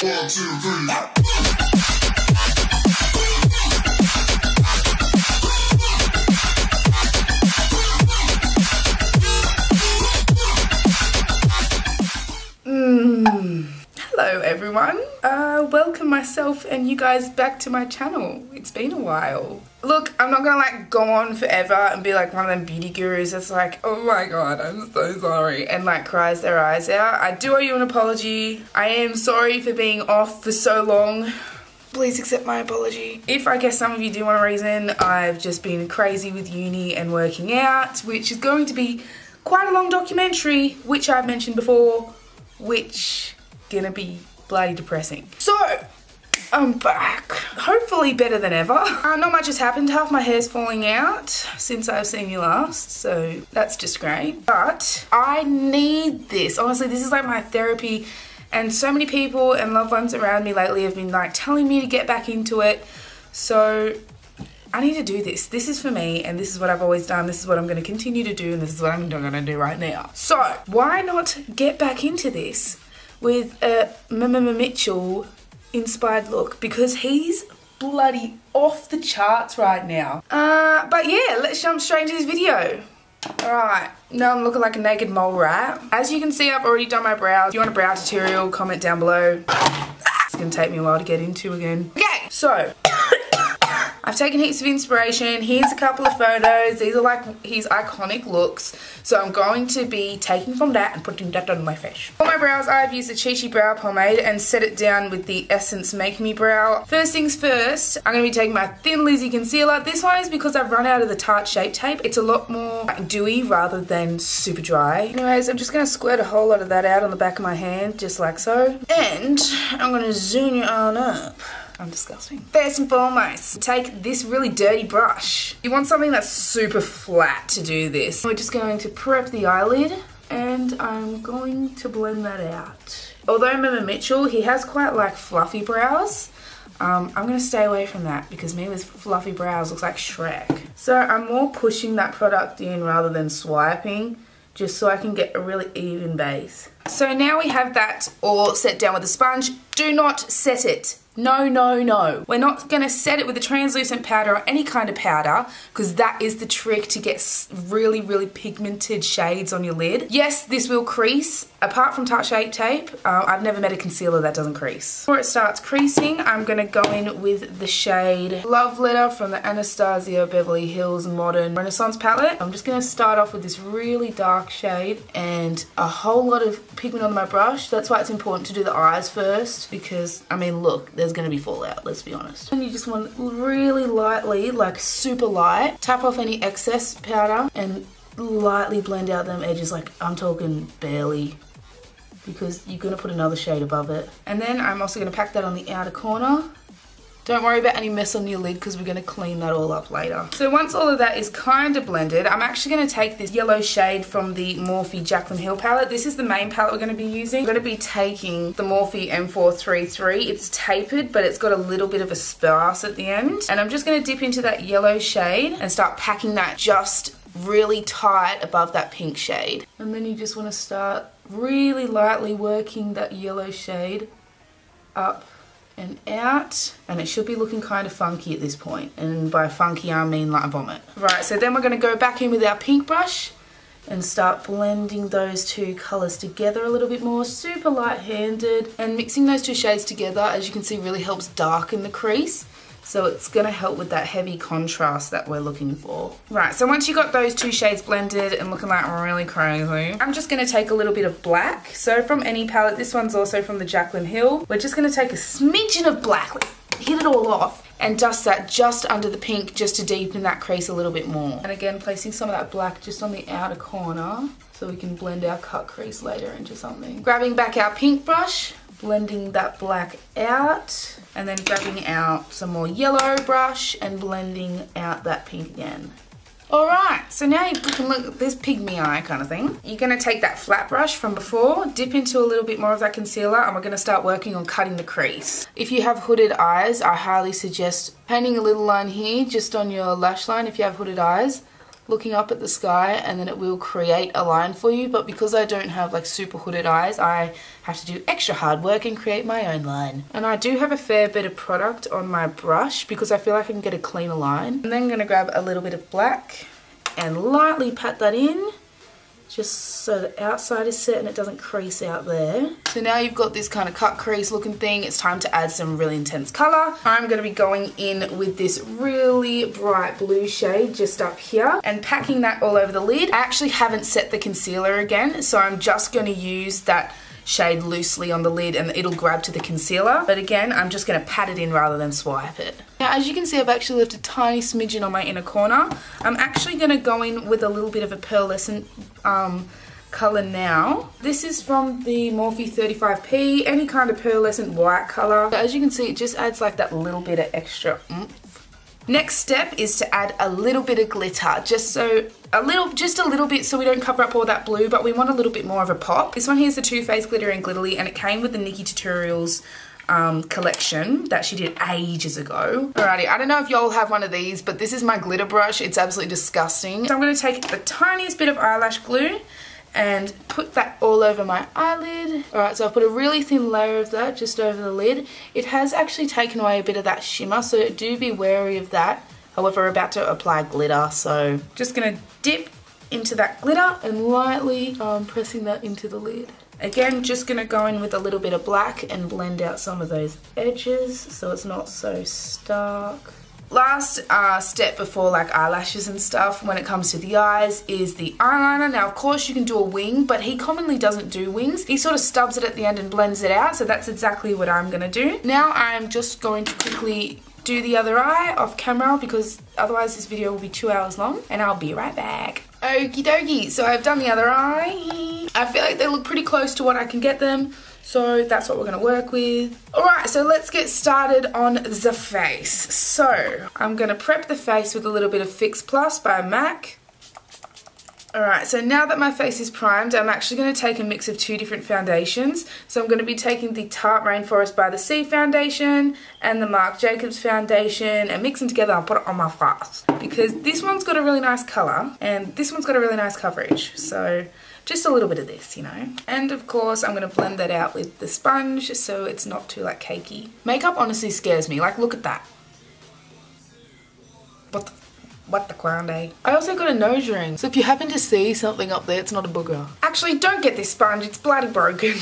1, 2, 3. Hello everyone, welcome myself and you guys back to my channel. It's been a while. Look, I'm not gonna like go on forever and be like one of them beauty gurus that's like, oh my god, I'm so sorry, and like cries their eyes out. I do owe you an apology. I am sorry for being off for so long. Please accept my apology. If I guess some of you do want a reason, I've just been crazy with uni and working out, which is going to be quite a long documentary, which I've mentioned before, which gonna be bloody depressing. So I'm back, hopefully better than ever. Not much has happened. Half my hair's falling out since I've seen you last, so that's just great. But I need this. Honestly, this is like my therapy, and so many people and loved ones around me lately have been like telling me to get back into it. So I need to do this. This is for me, and this is what I've always done. This is what I'm going to continue to do, and this is what I'm going to do right now. So why not get back into this with a MMMitchel inspired look, because he's bloody off the charts right now. But yeah, let's jump straight into this video. Alright, now I'm looking like a naked mole rat. As you can see, I've already done my brows. If you want a brow tutorial, comment down below. It's gonna take me a while to get into again. Okay, so I've taken heaps of inspiration. Here's a couple of photos. These are like his iconic looks. So I'm going to be taking from that and putting that on my face. For my brows, I've used the Chi Brow Pomade and set it down with the Essence Make Me Brow. First things first, I'm going to be taking my Thin Lizzy Concealer. This one is because I've run out of the Tarte Shape Tape. It's a lot more dewy rather than super dry. Anyways, I'm just going to squirt a whole lot of that out on the back of my hand, just like so. And I'm going to zoom you on up. I'm disgusting. First and foremost, take this really dirty brush. You want something that's super flat to do this. We're just going to prep the eyelid, and I'm going to blend that out. Although MMMitchel, he has quite like fluffy brows, I'm going to stay away from that because me with fluffy brows looks like Shrek. So I'm more pushing that product in rather than swiping, just so I can get a really even base. So now we have that all set down with a sponge. Do not set it. No, no, no. We're not going to set it with a translucent powder or any kind of powder, because that is the trick to get really, really pigmented shades on your lid. Yes, this will crease. Apart from Tarte Shape Tape, I've never met a concealer that doesn't crease. Before it starts creasing, I'm going to go in with the shade Love Letter from the Anastasia Beverly Hills Modern Renaissance palette. I'm just going to start off with this really dark shade and a whole lot of pigment on my brush. That's why it's important to do the eyes first, because, I mean, look, there's going to be fallout, let's be honest. And you just want really lightly, like super light, tap off any excess powder and lightly blend out them edges, like I'm talking barely, because you're going to put another shade above it. And then I'm also going to pack that on the outer corner. Don't worry about any mess on your lid because we're going to clean that all up later. So once all of that is kind of blended, I'm actually going to take this yellow shade from the Morphe Jaclyn Hill palette. This is the main palette we're going to be using. I'm going to be taking the Morphe M433. It's tapered, but it's got a little bit of a sparse at the end. And I'm just going to dip into that yellow shade and start packing that just really tight above that pink shade. And then you just want to start really lightly working that yellow shade up and out, and it should be looking kind of funky at this point, and by funky I mean like vomit. Right, so then we're going to go back in with our pink brush and start blending those two colours together a little bit more, super light-handed, and mixing those two shades together, as you can see, really helps darken the crease. So it's going to help with that heavy contrast that we're looking for. Right, so once you got those two shades blended and looking like really crazy, I'm just going to take a little bit of black. So from any palette, this one's also from the Jaclyn Hill. We're just going to take a smidgen of black, hit it all off, and dust that just under the pink just to deepen that crease a little bit more. And again, placing some of that black just on the outer corner so we can blend our cut crease later into something. Grabbing back our pink brush, blending that black out, and then grabbing out some more yellow brush and blending out that pink again. Alright, so now you can look at this pygmy eye kind of thing. You're going to take that flat brush from before, dip into a little bit more of that concealer, and we're going to start working on cutting the crease. If you have hooded eyes, I highly suggest painting a little line here just on your lash line if you have hooded eyes. looking up at the sky, and then it will create a line for you. But because I don't have like super hooded eyes, I have to do extra hard work and create my own line. And I do have a fair bit of product on my brush because I feel like I can get a cleaner line. And then I'm going to grab a little bit of black and lightly pat that in, just so the outside is set and it doesn't crease out there. So now you've got this kind of cut crease looking thing, it's time to add some really intense colour. I'm going to be going in with this really bright blue shade just up here and packing that all over the lid. I actually haven't set the concealer again, so I'm just going to use that shade loosely on the lid and it'll grab to the concealer. But again, I'm just going to pat it in rather than swipe it. Now, as you can see, I've actually left a tiny smidgen on my inner corner. I'm actually going to go in with a little bit of a pearlescent colour now. This is from the Morphe 35P, any kind of pearlescent white colour. So as you can see, it just adds like that little bit of extra oomph. Next step is to add a little bit of glitter, just a little bit so we don't cover up all that blue, but we want a little bit more of a pop. This one here is the Too Faced Glitter and Glitterly, and it came with the Nikki Tutorials collection that she did ages ago. Alrighty, I don't know if y'all have one of these, but this is my glitter brush. It's absolutely disgusting. So I'm going to take the tiniest bit of eyelash glue and put that all over my eyelid. Alright, so I've put a really thin layer of that just over the lid. It has actually taken away a bit of that shimmer, so do be wary of that. However, we're about to apply glitter, so just going to dip into that glitter and lightly pressing that into the lid. Again, just going to go in with a little bit of black and blend out some of those edges so it's not so stark. Last step before like eyelashes and stuff when it comes to the eyes is the eyeliner. Now of course you can do a wing, but he commonly doesn't do wings. He sort of stubs it at the end and blends it out, so that's exactly what I'm going to do. Now I'm just going to quickly do the other eye off camera because otherwise this video will be 2 hours long, and I'll be right back. Okie dokie, so I've done the other eye. I feel like they look pretty close to what I can get them, so that's what we're going to work with. Alright, so let's get started on the face. So I'm going to prep the face with a little bit of Fix Plus by MAC. Alright, so now that my face is primed, I'm actually going to take a mix of 2 different foundations. So I'm going to be taking the Tarte Rainforest by the Sea foundation and the Marc Jacobs foundation and mix them together and put it on my face. Because this one's got a really nice colour and this one's got a really nice coverage. So just a little bit of this, you know. And of course, I'm going to blend that out with the sponge so it's not too like cakey. Makeup honestly scares me. Like, look at that. What the grande. I also got a nose ring, so if you happen to see something up there, it's not a booger. Actually, don't get this sponge, it's bloody broken.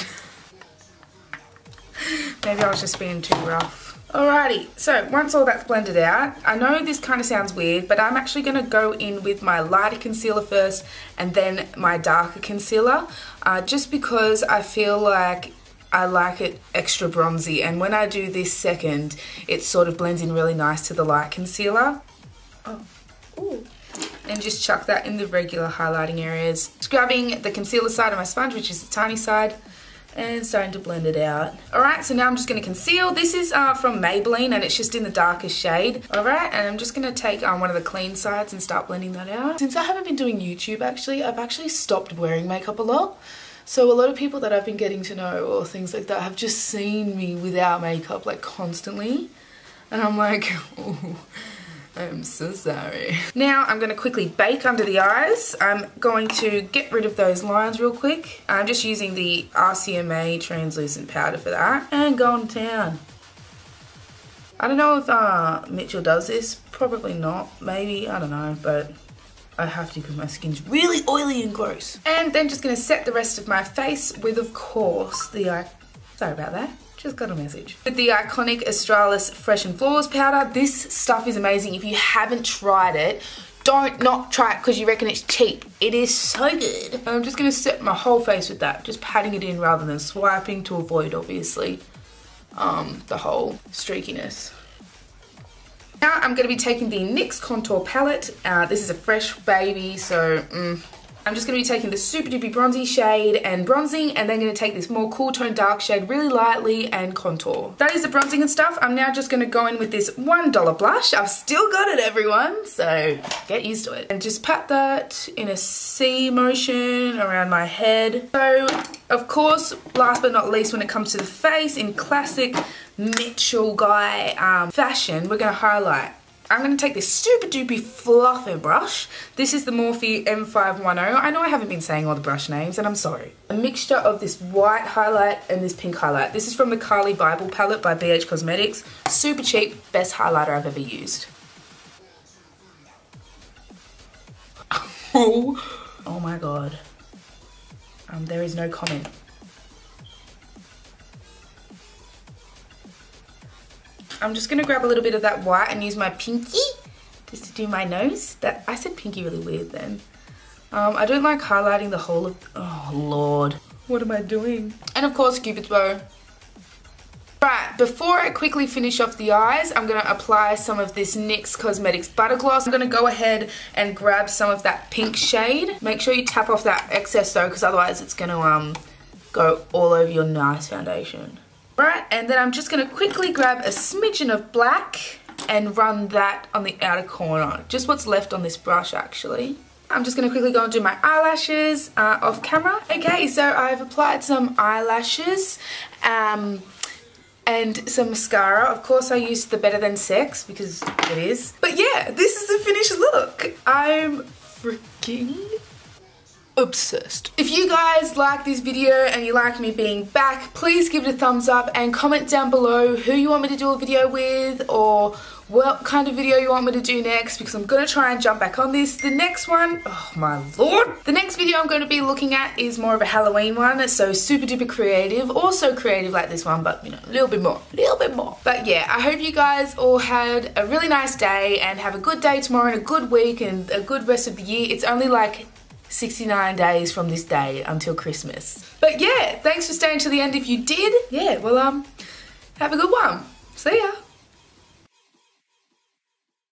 Maybe I was just being too rough. Alrighty, so once all that's blended out, I know this kind of sounds weird, but I'm actually going to go in with my lighter concealer first and then my darker concealer, just because I feel like I like it extra bronzy, and when I do this second, it sort of blends in really nice to the light concealer. Oh. Ooh. And just chuck that in the regular highlighting areas. Just grabbing the concealer side of my sponge, which is the tiny side, and starting to blend it out. Alright, so now I'm just going to conceal. This is from Maybelline and it's just in the darkest shade. Alright, and I'm just going to take one of the clean sides and start blending that out. Since I haven't been doing YouTube actually, I've actually stopped wearing makeup a lot. So a lot of people that I've been getting to know or things like that have just seen me without makeup like constantly. And I'm like, oh, I'm so sorry. Now I'm going to quickly bake under the eyes. I'm going to get rid of those lines real quick. I'm just using the RCMA translucent powder for that. And go on town. I don't know if Mitchell does this. Probably not. Maybe. I don't know. But I have to because my skin's really oily and gross. And then just going to set the rest of my face with, of course, the sorry about that. Just got a message. With the iconic Australis Fresh and Flawless powder. This stuff is amazing. If you haven't tried it, don't not try it because you reckon it's cheap. It is so good. And I'm just going to set my whole face with that. Just patting it in rather than swiping to avoid, obviously, the whole streakiness. Now I'm going to be taking the NYX Contour Palette. This is a fresh baby, so I'm just going to be taking the super duper bronzy shade and bronzing, and then going to take this more cool tone dark shade really lightly and contour. That is the bronzing and stuff. I'm now just going to go in with this $1 blush. I've still got it, everyone, so get used to it. And just pat that in a C motion around my head. So, of course, last but not least, when it comes to the face, in classic Mitchell guy fashion, we're going to highlight. I'm going to take this super duper fluffy brush. This is the Morphe M510. I know I haven't been saying all the brush names and I'm sorry. A mixture of this white highlight and this pink highlight. This is from the Carly Bible palette by BH Cosmetics. Super cheap, best highlighter I've ever used. Oh my god. There is no comment. I'm just gonna grab a little bit of that white and use my pinky just to do my nose. I said pinky really weird then. I don't like highlighting the whole of, oh lord. What am I doing? And of course, Cupid's bow. Right, before I quickly finish off the eyes, I'm gonna apply some of this NYX Cosmetics Butter Gloss. I'm gonna go ahead and grab some of that pink shade. Make sure you tap off that excess though, because otherwise it's gonna go all over your nice foundation. Right, and then I'm just gonna quickly grab a smidgen of black and run that on the outer corner. Just what's left on this brush actually. I'm just gonna quickly go and do my eyelashes off camera. Okay, so I've applied some eyelashes and some mascara. Of course I used the Better Than Sex because it is. But yeah, this is the finished look. I'm freaking obsessed. If you guys like this video and you like me being back, please give it a thumbs up and comment down below who you want me to do a video with or what kind of video you want me to do next, because I'm gonna try and jump back on this. The next one, oh my lord. The next video I'm gonna be looking at is more of a Halloween one, so super duper creative. Also creative like this one, but you know, a little bit more. But yeah, I hope you guys all had a really nice day and have a good day tomorrow and a good week and a good rest of the year. It's only like 69 days from this day until Christmas. But yeah, thanks for staying to the end if you did. Yeah, well, have a good one. See ya.